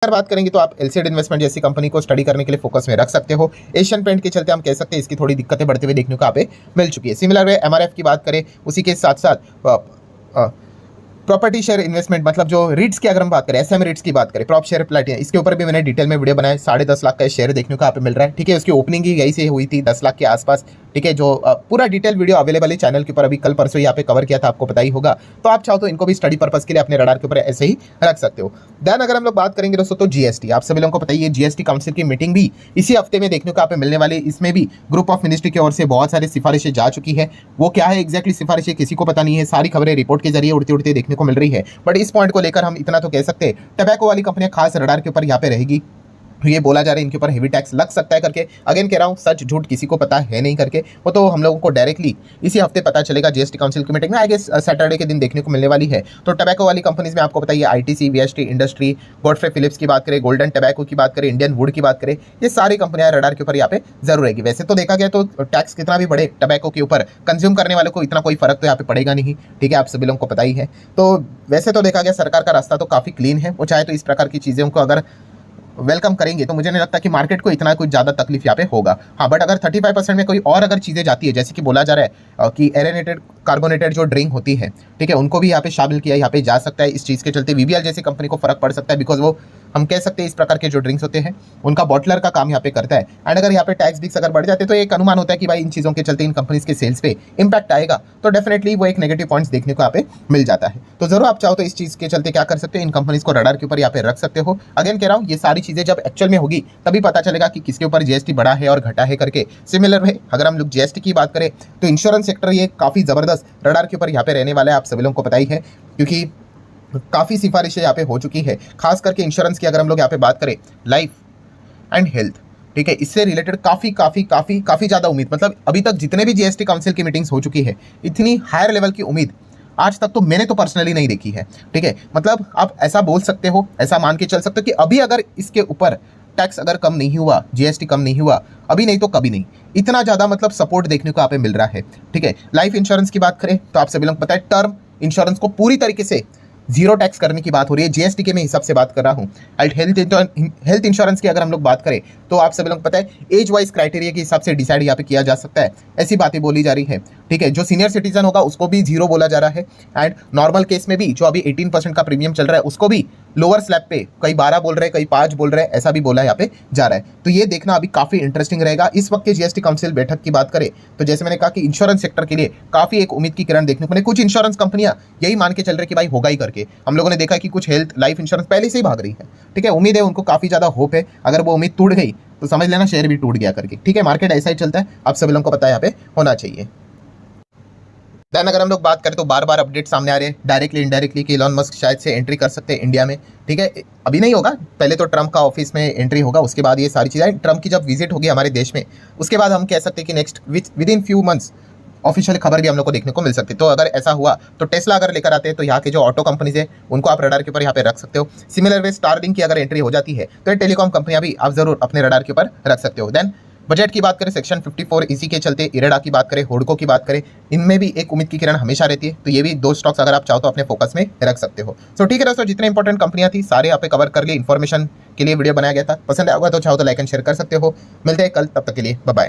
अगर बात करेंगे तो आप एलसीड इन्वेस्टमेंट जैसी कंपनी को स्टडी करने के लिए फोकस में रख सकते हो। एशियन पेंट के चलते हम कह सकते हैं इसकी थोड़ी दिक्कतें बढ़ते हुए देखने को यहाँ पे मिल चुकी है। सिमिलर वे एमआरएफ की बात करें, उसी के साथ साथ प्रॉपर्टी शेयर इन्वेस्टमेंट मतलब जो रीट्स की अगर हम बात करें, एसएम रीट्स की बात करें, प्रॉप शेयर प्लेटिना, इसके ऊपर भी मैंने डिटेल में वीडियो बनाया। 10.5 लाख का शेयर देखने को यहाँ पे मिल रहा है। ठीक है, उसकी ओपनिंग ही यही से हुई थी 10 लाख के आसपास। ठीक है, जो पूरा डिटेल वीडियो अवेलेबल है चैनल के ऊपर, अभी कल परसों यहाँ पे कवर किया था, आपको पता ही होगा। तो आप चाहो तो इनको भी स्टडी पर्पस के लिए अपने रडार के ऊपर ऐसे ही रख सकते हो। देन अगर हम लोग बात करेंगे दोस्तों तो जीएसटी, आप सभी लोगों को पता ही है जीएसटी काउंसिल की मीटिंग भी इसी हफ्ते में देखने को यहाँ पे मिलने वाली। इसमें भी ग्रुप ऑफ मिनिस्ट्री की ओर से बहुत सारी सिफारिशें जा चुकी है। वो क्या है एग्जैक्टली सिफारिशें किसी को पता नहीं है, सारी खबरें रिपोर्ट के जरिए उड़ती उड़ती देखने को मिल रही है। बट इस पॉइंट को लेकर हम इतना तो कह सकते हैं, टबैको वाली कंपनियां खास रडार के ऊपर यहाँ पे रहेगी। ये बोला जा रहा है इनके ऊपर हेवी टैक्स लग सकता है करके। अगेन कह रहा हूँ, सच झूठ किसी को पता है नहीं करके, वो तो हम लोगों को डायरेक्टली इसी हफ्ते पता चलेगा जीएसटी काउंसिल की मीटिंग में, आई गेस सैटरडे के दिन देखने को मिलने वाली है। तो टबैको वाली कंपनीज में आपको बताइए ITC, VST industry, Godfrey Phillips की बात करें, गोल्डन टबैको की बात करें, इंडियन वुड की बात करें, ये सारी कंपनियां रडार के ऊपर यहाँ पे जरूर रहेगी। वैसे तो देखा गया तो टैक्स कितना भी बढ़े टबैको के ऊपर, कंज्यूम करने वालों को इतना कोई फर्क तो यहाँ पे पड़ेगा नहीं। ठीक है, आप सभी लोगों को पता ही है। तो वैसे तो देखा गया सरकार का रास्ता तो काफी क्लीन है, वो चाहे तो इस प्रकार की चीजों को अगर वेलकम करेंगे तो मुझे नहीं लगता कि मार्केट को इतना कुछ ज़्यादा तकलीफ यहाँ पे होगा। हाँ, बट अगर 35% में कोई और अगर चीज़ें जाती है, जैसे कि बोला जा रहा है कि एरेनेटेड कार्बोनेटेड जो ड्रिंक होती है, ठीक है, उनको भी यहाँ पे शामिल किया यहाँ पे जा सकता है। इस चीज़ के चलते वीवीएल जैसी कंपनी को फर्क पड़ सकता है, बिकॉज वो हम कह सकते हैं इस प्रकार के जो ड्रिंक्स होते हैं उनका बॉटलर का काम यहाँ पे करता है। एंड अगर यहाँ पे टैक्स बिक्स अगर बढ़ जाते तो एक अनुमान होता है कि भाई इन चीज़ों के चलते इन कंपनीज के सेल्स पे इंपैक्ट आएगा, तो डेफिनेटली वो एक नेगेटिव पॉइंट्स देखने को यहाँ पे मिल जाता है। तो जरूर आप चाहो तो इस चीज़ के चलते क्या कर सकते हो, इन कंपनीज को रडार के ऊपर यहाँ पे रख सकते हो। अगेन कह रहा हूँ, ये सारी चीज़ें जब एक्चुअल में होगी तभी पता चलेगा कि किसके ऊपर जीएसटी बढ़ा है और घटा है करके। सिमिलर है अगर हम लोग जीएसटी की बात करें तो इंश्योरेंस सेक्टर ये काफ़ी ज़बरदस्त रडार के ऊपर यहाँ पे रहने वाला है, आप सभी लोगों को पता ही है, क्योंकि काफ़ी सिफारिशें यहाँ पे हो चुकी है। खास करके इंश्योरेंस की अगर हम लोग यहाँ पे बात करें, लाइफ एंड हेल्थ, ठीक है, इससे रिलेटेड काफ़ी ज़्यादा उम्मीद, मतलब अभी तक जितने भी जीएसटी काउंसिल की मीटिंग्स हो चुकी है, इतनी हायर लेवल की उम्मीद आज तक तो मैंने तो पर्सनली नहीं देखी है। ठीक है, मतलब आप ऐसा बोल सकते हो, ऐसा मान के चल सकते हो कि अभी अगर इसके ऊपर टैक्स अगर कम नहीं हुआ, जीएसटी कम नहीं हुआ, अभी नहीं तो कभी नहीं, इतना ज़्यादा मतलब सपोर्ट देखने को यहाँ पे मिल रहा है। ठीक है, लाइफ इंश्योरेंस की बात करें तो आप सभी लोग पता है टर्म इंश्योरेंस को पूरी तरीके से जीरो टैक्स करने की बात हो रही है, जीएसटी के मैं हिसाब से बात कर रहा हूँ। हेल्थ इंश्योरेंस की अगर हम लोग बात करें तो आप सभी लोग पता है एज वाइज क्राइटेरिया के हिसाब से डिसाइड यहाँ पे किया जा सकता है, ऐसी बातें बोली जा रही है। ठीक है, जो सीनियर सिटीजन होगा उसको भी जीरो बोला जा रहा है, एंड नॉर्मल केस में भी जो अभी 18% का प्रीमियम चल रहा है उसको भी लोअर स्लैब पे कई 12 बोल रहे हैं, कई 5 बोल रहे हैं, ऐसा भी बोला यहाँ पे जा रहा है। तो ये देखना अभी काफ़ी इंटरेस्टिंग रहेगा। इस वक्त के जीएसटी काउंसिल बैठक की बात करें तो जैसे मैंने कहा कि इंश्योरेंस सेक्टर के लिए काफ़ी एक उम्मीद की किरण देखने को मिले। कुछ इंश्योरेंस कंपनियां यही मान के चल रहे कि भाई होगा ही करके। हम लोगों ने देखा कि कुछ हेल्थ लाइफ इंश्योरेंस पहले से ही भाग रही है। ठीक है, उम्मीद है उनको काफ़ी ज़्यादा होप है, अगर वो उम्मीद टूट गई तो समझ लेना शेयर भी टूट गया करके। ठीक है, मार्केट ऐसा ही चलता है, आप सभी लोगों को पता है यहाँ पे होना चाहिए। देन अगर हम लोग बात करें तो बार बार अपडेट सामने आ रहे हैं डायरेक्टली इनडायरेक्टली कि इलॉन मस्क शायद से एंट्री कर सकते हैं इंडिया में। ठीक है, अभी नहीं होगा, पहले तो ट्रम्प का ऑफिस में एंट्री होगा, उसके बाद ये सारी चीज़ें, ट्रम्प की जब विजिट होगी हमारे देश में उसके बाद हम कह सकते हैं कि next with in few months official खबर भी हम लोग को देखने को मिल सकती है। तो अगर ऐसा हुआ तो टेस्ला अगर लेकर आते हैं तो यहाँ के जो ऑटो कंपनीज है उनको आप रडार के ऊपर यहाँ पे रख सकते हो। सिमिलर वे स्टारलिंक की अगर एंट्री हो जाती है तो ये टेलीकॉम कंपनियां भी आप जरूर अपने रडार के ऊपर रख सकते हो। देन बजट की बात करें, सेक्शन 54 इसी के चलते इरेडा की बात करें, होडको की बात करें, इनमें भी एक उम्मीद की किरण हमेशा रहती है। तो ये भी 2 स्टॉक्स अगर आप चाहो तो अपने फोकस में रख सकते हो। सो ठीक है दोस्तों, जितने इंपॉर्टेंट कंपनियां थी सारे यहाँ पे कवर कर लिए, इन्फॉर्मेशन के लिए वीडियो बनाया गया था। पसंद आएगा तो चाहो तो लाइक एंड शेयर कर सकते हो। मिलते हैं कल, तब तक के लिए बाय बाय।